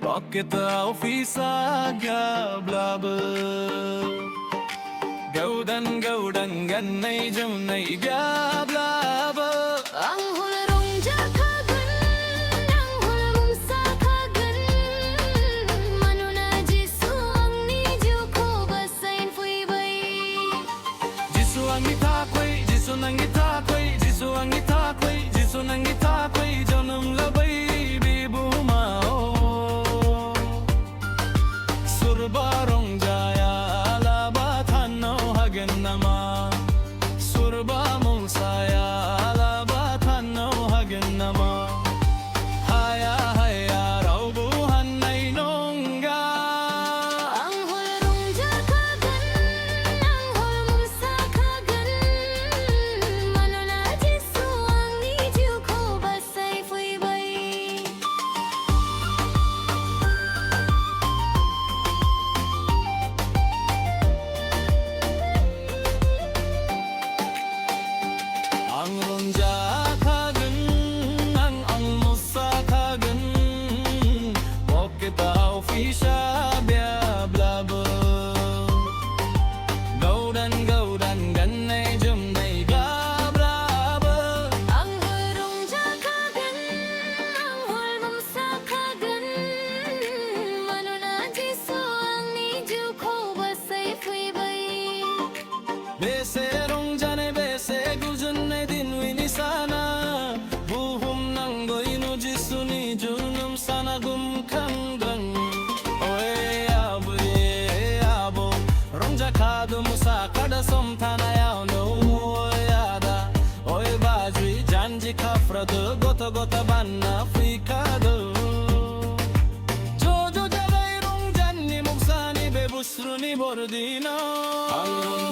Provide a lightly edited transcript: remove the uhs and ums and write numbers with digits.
Bakit ofisa gablaba Gaudan ganay jumnay gablaba Ang Rongjaa Khagwn, ang mwsa Khagwn. Mano na Jisu ang nijo ko basain fui bay. Jisu ang itakway, Jisu nang itakway, Jisu ang itakway, Jisu nang itakway, janam labay bibu mao. Surba rongjaya alaba thano hagen nama. Surba mwsa alaba thano hagen nama. Haya haya raubuhan nay nongga. Ang Rongjaa Khagwn, ang mwsa Khagwn. Mano na Jisu ang nijo ko basay fui bay. Ang Rongjaa Khagwn, ang mwsa Khagwn. Bakit ofisa biablaba Gaudan ganay jumnay gablaba Ang Rongjaa Khagwn, ang mwsa Khagwn. Mano na Jisu ang nijo ko basay fui bay. Bese rongjaa ne bese guljan ne din wini sana. Buhum nang goino Jisu ni junum sana gum kangdang. Oe abo Rongjaa Khagwn mwsa kada som thana yao no oada. Oe bajui janji khafra de gota banna fikado. Jojo jalai rongjaa ni mwsa ni bebusru ni bordina. Ang